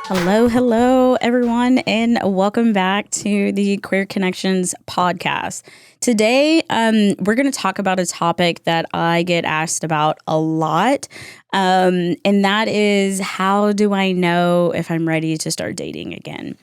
Hello, everyone, and welcome back to the Queer Connections podcast. Today, we're going to talk about a topic that I get asked about a lot, and that is, how do I know if I'm ready to start dating again?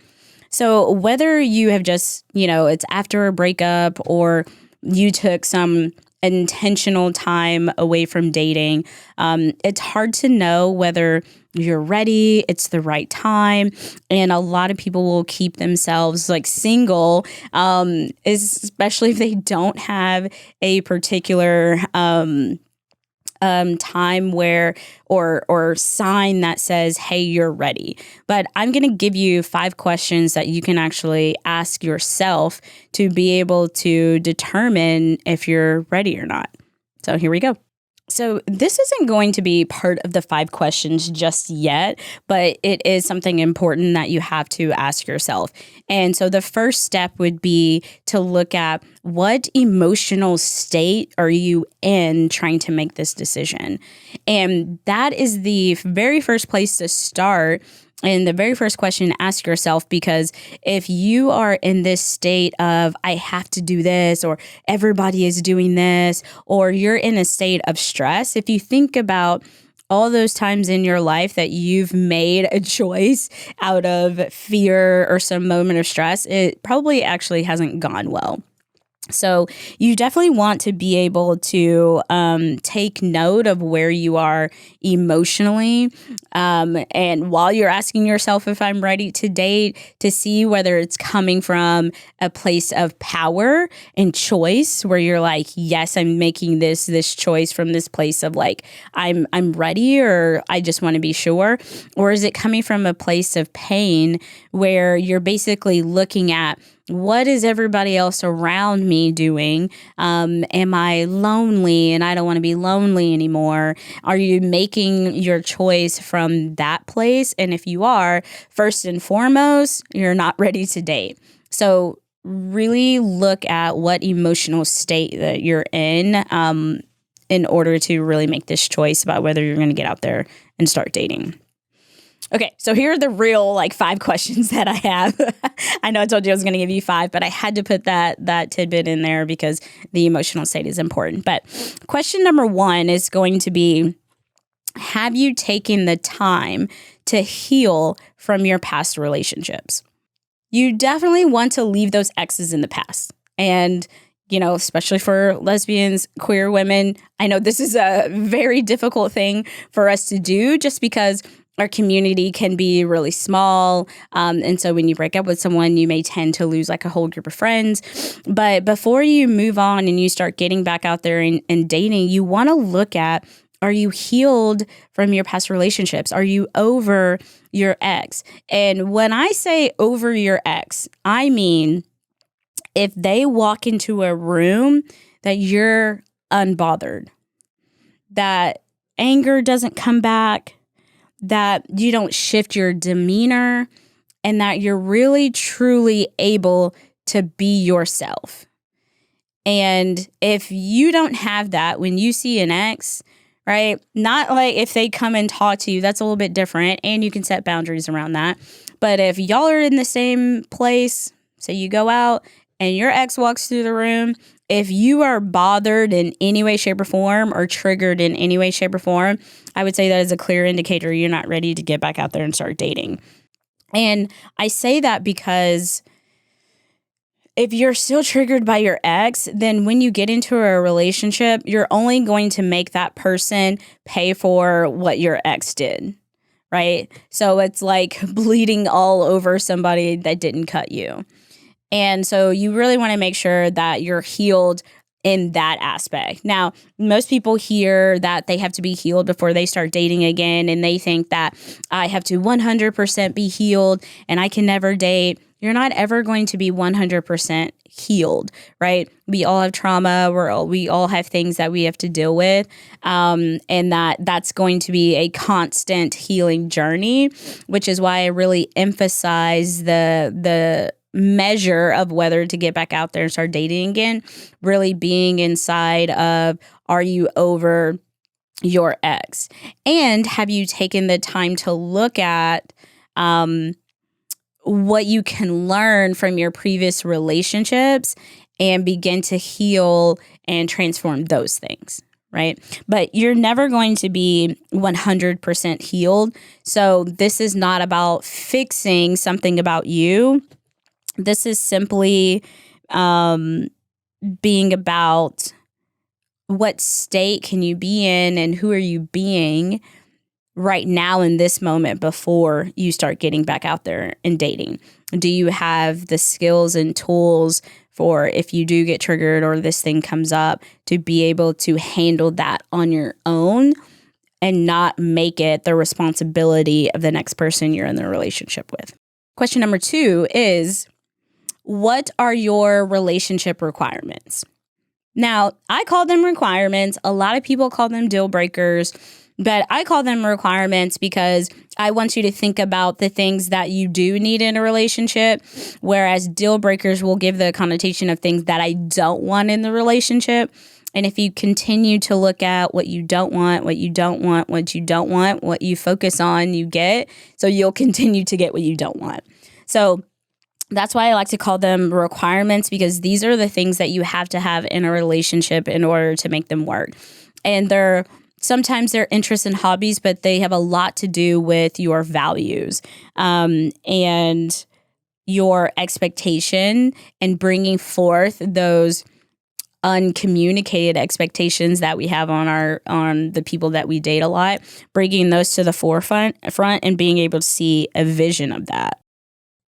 So whether you have just, it's after a breakup or you took some intentional time away from dating, it's hard to know whether you're ready, it's the right time. And a lot of people will keep themselves like single, especially if they don't have a particular time where or sign that says, hey, you're ready. But I'm going to give you 5 questions that you can actually ask yourself to be able to determine if you're ready or not. So here we go. So this isn't going to be part of the 5 questions just yet, but it is something important that you have to ask yourself. And so the first step would be to look at, what emotional state are you in trying to make this decision? And that is the very first place to start. And the very first question to ask yourself, because if you are in this state of, I have to do this, or everybody is doing this, or you're in a state of stress, if you think about all those times in your life that you've made a choice out of fear or some moment of stress, it probably actually hasn't gone well. So you definitely want to be able to take note of where you are emotionally. And while you're asking yourself if I'm ready to date, to see whether it's coming from a place of power and choice, where you're like, yes, I'm making this choice from this place of like, I'm ready, or I just want to be sure. Or is it coming from a place of pain, where you're basically looking at, what is everybody else around me doing? Am I lonely and I don't want to be lonely anymore? Are you making your choice from that place? And if you are, first and foremost, you're not ready to date. So really look at what emotional state that you're in order to really make this choice about whether you're going to get out there and start dating. Okay, so here are the real 5 questions that I have. I know I told you I was going to give you 5, but I had to put that tidbit in there because the emotional state is important. But question number 1 is going to be, have you taken the time to heal from your past relationships? You definitely want to leave those exes in the past. And especially for lesbians, queer women, I know this is a very difficult thing for us to do, just because our community can be really small. And so when you break up with someone, you may tend to lose a whole group of friends. But before you move on and you start getting back out there and dating, you want to look at, are you healed from your past relationships? Are you over your ex? And when I say over your ex, I mean, if they walk into a room, that you're unbothered, that anger doesn't come back, that you don't shift your demeanor, and that you're really, truly able to be yourself. And if you don't have that when you see an ex, right? Not like if they come and talk to you, that's a little bit different, and you can set boundaries around that. But if y'all are in the same place, say you go out and your ex walks through the room, if you are bothered in any way, shape, or form, or triggered in any way, shape, or form, I would say that is a clear indicator you're not ready to get back out there and start dating. And I say that because if you're still triggered by your ex, then when you get into a relationship, you're only going to make that person pay for what your ex did, right? So it's like bleeding all over somebody that didn't cut you. And so you really want to make sure that you're healed in that aspect. Now, most people hear that they have to be healed before they start dating again, and they think that I have to 100% be healed and I can never date. You're not ever going to be 100% healed, right? We all have trauma. We all have things that we have to deal with, and that's going to be a constant healing journey, which is why I really emphasize the measure of whether to get back out there and start dating again, really being inside of, are you over your ex? And have you taken the time to look at what you can learn from your previous relationships and begin to heal and transform those things, right? But you're never going to be 100% healed. So this is not about fixing something about you. This is simply being about what state can you be in and who are you being right now in this moment before you start getting back out there and dating. Do you have the skills and tools for if you do get triggered or this thing comes up to be able to handle that on your own and not make it the responsibility of the next person you're in the relationship with? Question number 2 is, what are your relationship requirements? Now, I call them requirements. A lot of people call them deal breakers, but I call them requirements because I want you to think about the things that you do need in a relationship, whereas deal breakers will give the connotation of things that I don't want in the relationship. And if you continue to look at what you don't want, what you don't want, what you don't want, what you focus on, you get. So you'll continue to get what you don't want. So that's why I like to call them requirements, because these are the things that you have to have in a relationship in order to make them work. And sometimes they're interests and hobbies, but they have a lot to do with your values and your expectation and bringing forth those uncommunicated expectations that we have on the people that we date a lot, bringing those to the forefront and being able to see a vision of that.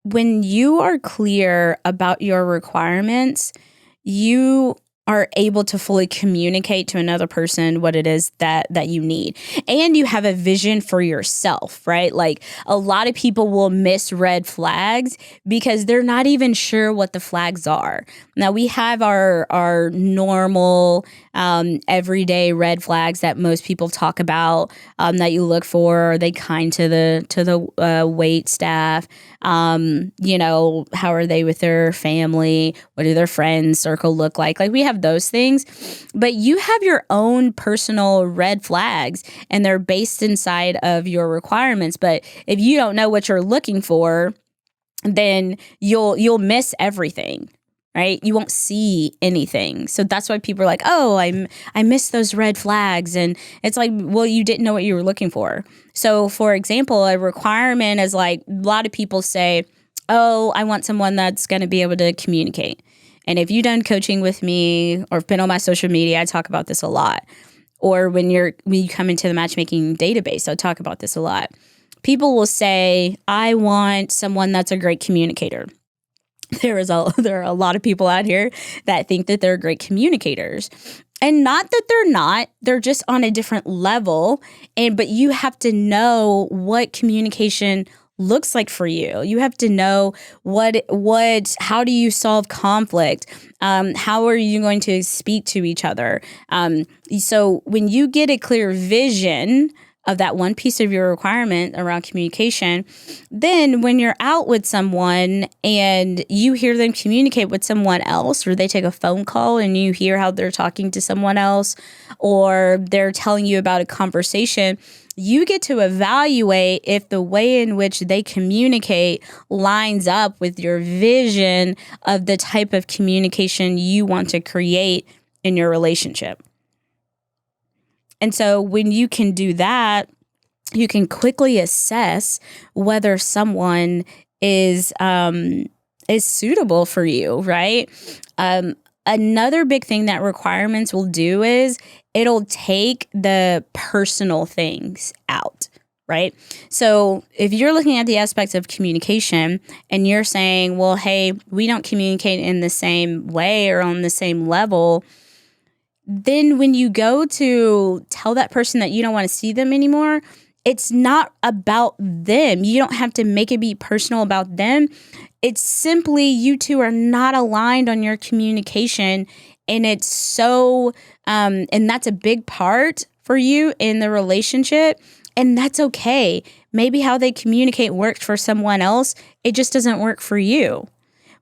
When you are clear about your requirements, you are able to fully communicate to another person what it is that you need. And you have a vision for yourself, right? Like, a lot of people will miss red flags because they're not even sure what the flags are. Now, we have our normal, everyday red flags that most people talk about, that you look for. Are they kind to the wait staff? How are they with their family? What do their friends circle look like? Like, we have those things, but you have your own personal red flags and they're based inside of your requirements. But if you don't know what you're looking for, then you'll miss everything. Right? You won't see anything. So that's why people are like, oh, I missed those red flags. And it's like, well, you didn't know what you were looking for. So for example, a requirement is like, a lot of people say, oh, I want someone that's going to be able to communicate. And if you've done coaching with me or been on my social media, I talk about this a lot. Or when you come into the matchmaking database, I talk about this a lot. People will say, I want someone that's a great communicator. There are a lot of people out here that think that they're great communicators. And not that they're not, they're just on a different level. But you have to know what communication looks like for you. You have to know how do you solve conflict? How are you going to speak to each other? So when you get a clear vision of that one piece of your requirement around communication, then when you're out with someone and you hear them communicate with someone else, or they take a phone call and you hear how they're talking to someone else, or they're telling you about a conversation, you get to evaluate if the way in which they communicate lines up with your vision of the type of communication you want to create in your relationship. And so when you can do that, you can quickly assess whether someone is suitable for you, right? Another big thing that requirements will do is it'll take the personal things out, right? So if you're looking at the aspects of communication and you're saying, well, hey, we don't communicate in the same way or on the same level, then when you go to tell that person that you don't want to see them anymore, it's not about them. You don't have to make it be personal about them. It's simply you two are not aligned on your communication. And it's so, and that's a big part for you in the relationship. And that's okay. Maybe how they communicate worked for someone else. It just doesn't work for you.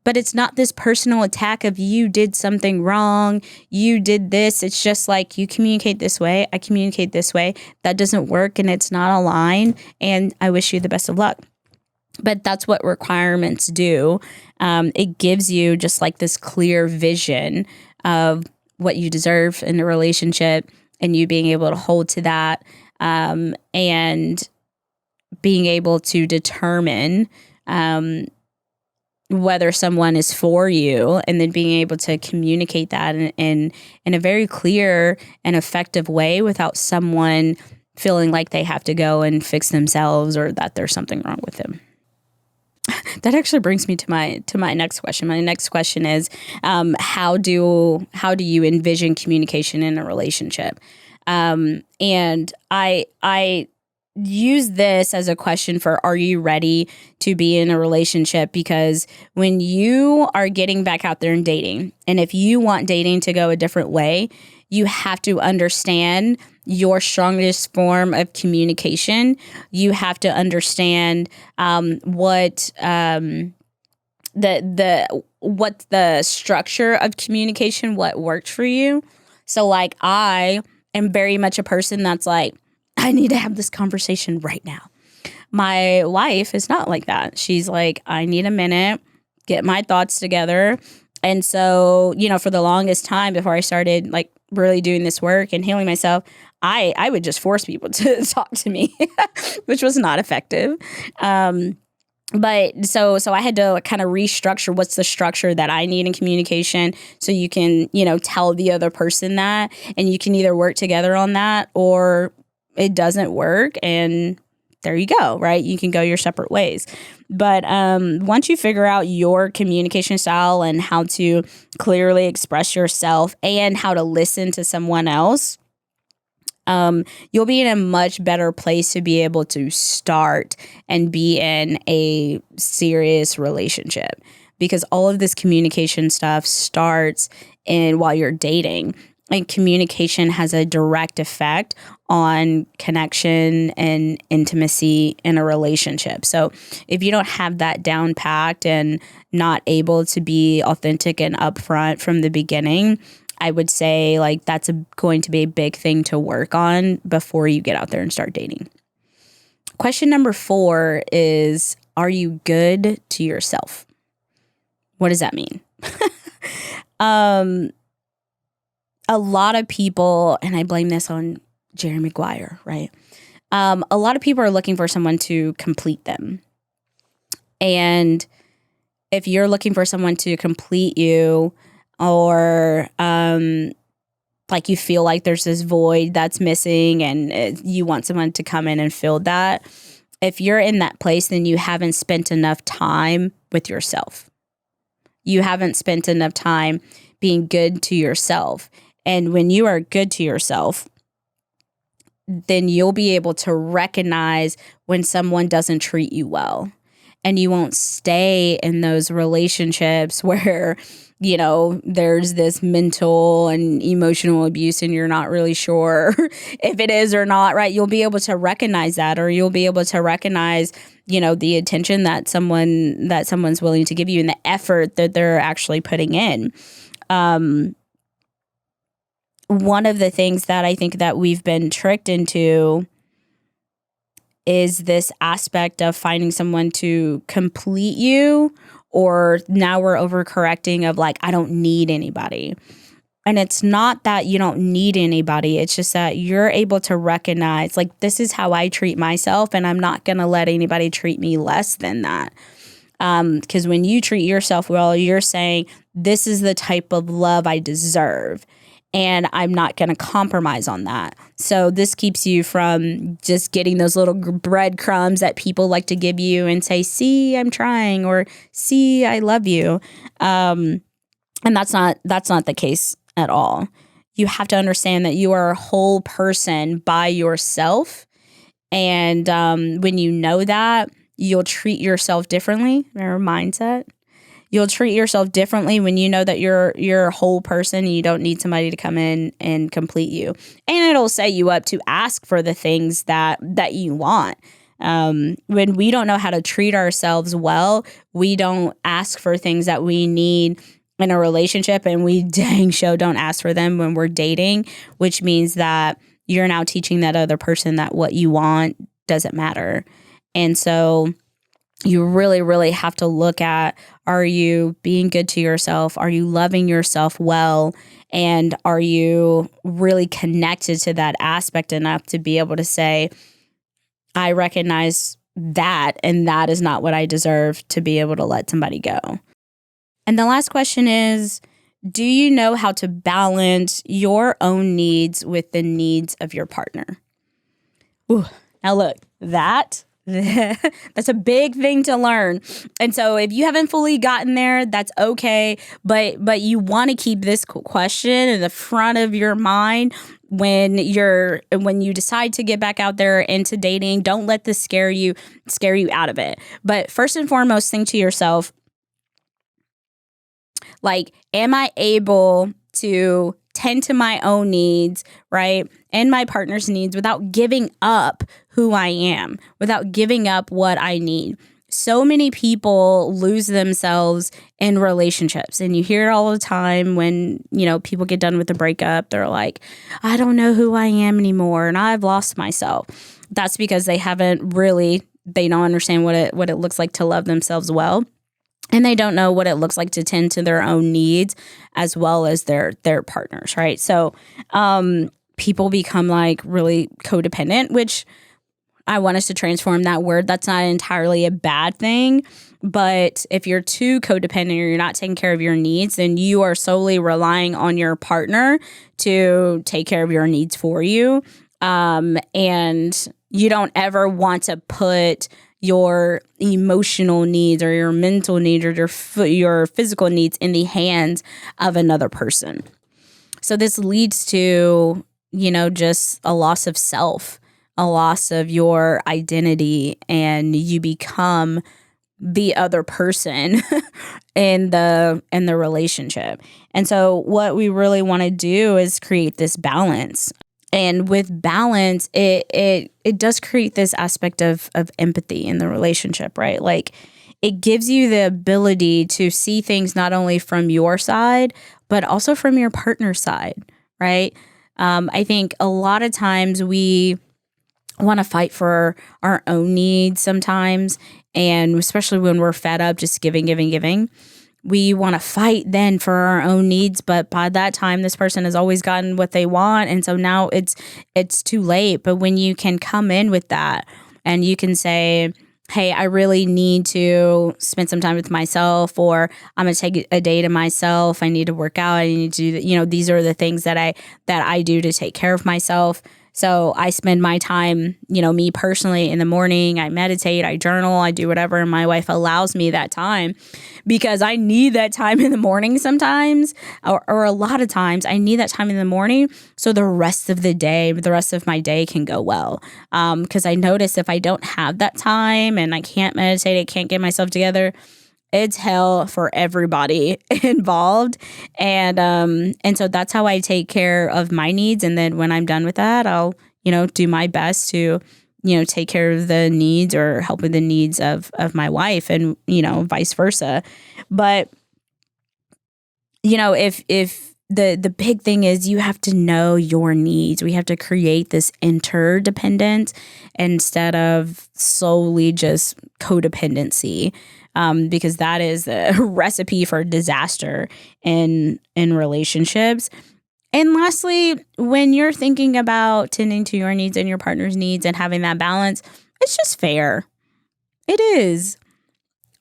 But it's not this personal attack of you did something wrong, you did this. It's just like you communicate this way, I communicate this way. That doesn't work and it's not aligned. And I wish you the best of luck. But that's what requirements do. It gives you just like this clear vision of what you deserve in a relationship, and you being able to hold to that, and being able to determine whether someone is for you, and then being able to communicate that in a very clear and effective way without someone feeling like they have to go and fix themselves or that there's something wrong with them. That actually brings me to my next question. My next question is, how do you envision communication in a relationship? And I use this as a question for, are you ready to be in a relationship? Because when you are getting back out there and dating, and if you want dating to go a different way, you have to understand your strongest form of communication. You have to understand what the structure of communication, what worked for you. So like, I am very much a person that's like, I need to have this conversation right now. My wife is not like that. She's like, I need a minute, get my thoughts together. And so, for the longest time before I started like really doing this work and healing myself, I would just force people to talk to me, which was not effective. But so I had to kind of restructure what's the structure that I need in communication, so you can, tell the other person that, and you can either work together on that or it doesn't work, and there you go, right? You can go your separate ways. But once you figure out your communication style and how to clearly express yourself and how to listen to someone else, you'll be in a much better place to be able to start and be in a serious relationship, because all of this communication stuff starts while you're dating. And communication has a direct effect on connection and intimacy in a relationship. So if you don't have that down packed and not able to be authentic and upfront from the beginning, I would say like that's going to be a big thing to work on before you get out there and start dating. Question number 4 is, are you good to yourself? What does that mean? A lot of people, and I blame this on Jerry Maguire, right? A lot of people are looking for someone to complete them. And if you're looking for someone to complete you, or like you feel like there's this void that's missing and you want someone to come in and fill that, if you're in that place, then you haven't spent enough time with yourself. You haven't spent enough time being good to yourself. And when you are good to yourself, then you'll be able to recognize when someone doesn't treat you well. And you won't stay in those relationships where, there's this mental and emotional abuse and you're not really sure if it is or not, right? You'll be able to recognize that, or you'll be able to recognize, the attention that someone's willing to give you and the effort that they're actually putting in. One of the things that I think that we've been tricked into is this aspect of finding someone to complete you, or now we're overcorrecting of like, I don't need anybody. And it's not that you don't need anybody. It's just that you're able to recognize, like, this is how I treat myself, and I'm not going to let anybody treat me less than that. Because when you treat yourself well, you're saying, this is the type of love I deserve, and I'm not going to compromise on that. So this keeps you from just getting those little breadcrumbs that people like to give you and say, see, I'm trying, or see, I love you. And that's not the case at all. You have to understand that you are a whole person by yourself. And when you know that, you'll treat yourself differently. Remember, mindset. You'll treat yourself differently when you know that you're a whole person and you don't need somebody to come in and complete you. And it'll set you up to ask for the things that you want. When we don't know how to treat ourselves well, we don't ask for things that we need in a relationship, and we dang sure don't ask for them when we're dating, which means that you're now teaching that other person that what you want doesn't matter. And so you really, really have to look at, are you being good to yourself? Are you loving yourself well? And are you really connected to that aspect enough to be able to say, I recognize that, and that is not what I deserve to be able to let somebody go. And the last question is, do you know how to balance your own needs with the needs of your partner? Ooh, now look, that's a big thing to learn. And so if you haven't fully gotten there, that's okay. But you want to keep this question in the front of your mind when you decide to get back out there into dating. Don't let this scare you out of it. But first and foremost, think to yourself, like, am I able to tend to my own needs, right, and my partner's needs without giving up who I am, without giving up what I need? So many people lose themselves in relationships, and you hear it all the time when, people get done with a breakup. They're like, I don't know who I am anymore, and I've lost myself. That's because they don't understand what it looks like to love themselves well. And they don't know what it looks like to tend to their own needs as well as their partners, right? So people become like really codependent, which I want us to transform that word. That's not entirely a bad thing. But if you're too codependent or you're not taking care of your needs, then you are solely relying on your partner to take care of your needs for you. And you don't ever want to put your emotional needs or your mental needs or your physical needs in the hands of another person. So this leads to, just a loss of self, a loss of your identity, and you become the other person in the relationship. And so what we really want to do is create this balance. And with balance, it does create this aspect of empathy in the relationship, right? Like, it gives you the ability to see things not only from your side, but also from your partner's side, right? I think a lot of times we want to fight for our own needs sometimes, and especially when we're fed up just giving. We want to fight then for our own needs, but by that time, this person has always gotten what they want, and so now it's too late. But when you can come in with that, and you can say, hey, I really need to spend some time with myself, or I'm going to take a day to myself. I need to work out. I need to do, these are the things that I do to take care of myself. So I spend my time, me personally, in the morning. I meditate, I journal, I do whatever. And my wife allows me that time because I need that time in the morning sometimes, or a lot of times I need that time in the morning. So the rest of my day can go well. Because I notice if I don't have that time and I can't meditate, I can't get myself together, it's hell for everybody involved. And so that's how I take care of my needs. And then when I'm done with that, I'll, do my best to, take care of the needs or help with the needs of my wife, and, vice versa. But, if the big thing is, you have to know your needs. We have to create this interdependence instead of solely just codependency. Because that is a recipe for disaster in relationships. And lastly, when you're thinking about tending to your needs and your partner's needs and having that balance, it's just fair. It is.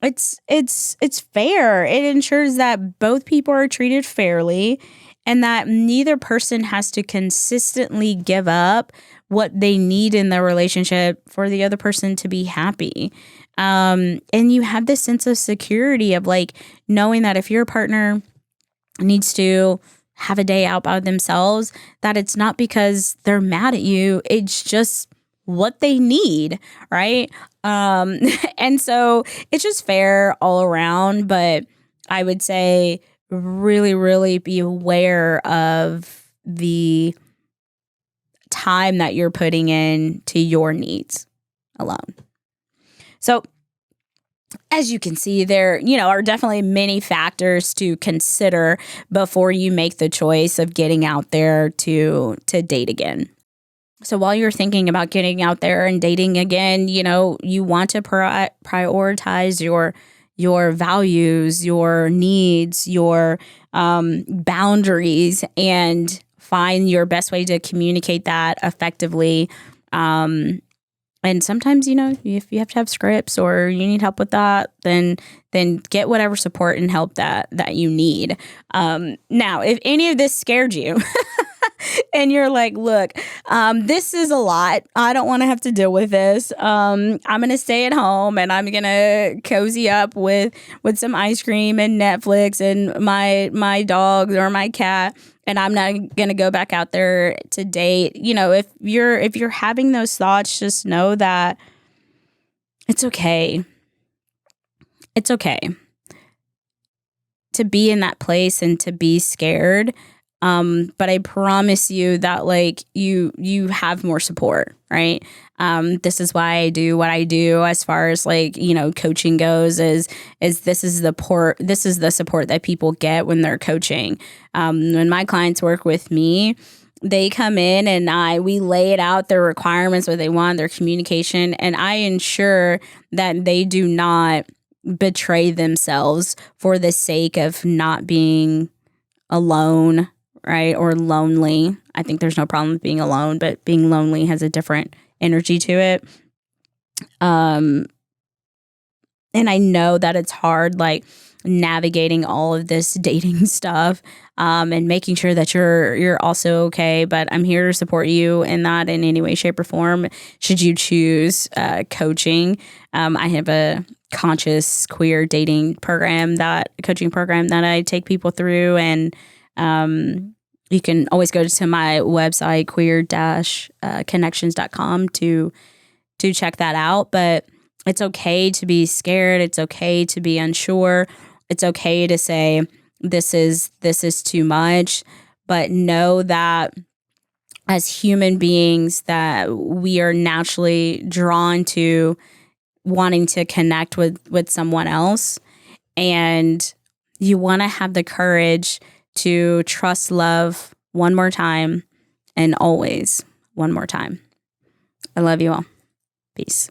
It's fair. It ensures that both people are treated fairly, and that neither person has to consistently give up what they need in their relationship for the other person to be happy. And you have this sense of security of like knowing that if your partner needs to have a day out by themselves, that it's not because they're mad at you. It's just what they need, right? And so it's just fair all around. But I would say really, really be aware of the time that you're putting in to your needs alone. So as you can see, there, are definitely many factors to consider before you make the choice of getting out there to date again. So while you're thinking about getting out there and dating again, you want to prioritize your values, your needs, your boundaries, and find your best way to communicate that effectively. And sometimes, if you have to have scripts or you need help with that, then get whatever support and help that you need. Now, if any of this scared you, and you're like, look, this is a lot. I don't want to have to deal with this. I'm going to stay at home and I'm going to cozy up with some ice cream and Netflix and my dog or my cat. And I'm not going to go back out there to date. If you're having those thoughts, just know that it's okay. It's okay to be in that place and to be scared. But I promise you that you have more support, right? This is why I do what I do as far as coaching goes is this is the support that people get when they're coaching. When my clients work with me, they come in and we lay it out, their requirements, what they want, their communication, and I ensure that they do not betray themselves for the sake of not being alone, right? Or lonely. I think there's no problem with being alone, but being lonely has a different energy to it. And I know that it's hard, navigating all of this dating stuff, and making sure that you're also okay. But I'm here to support you in that in any way, shape, or form. Should you choose coaching, I have a conscious queer dating coaching program that I take people through, and you can always go to my website, queer-connections.com to check that out. But it's okay to be scared. It's okay to be unsure. It's okay to say, this is too much. But know that as human beings, that we are naturally drawn to wanting to connect with someone else. And you want to have the courage to trust love one more time and always one more time. I love you all. Peace.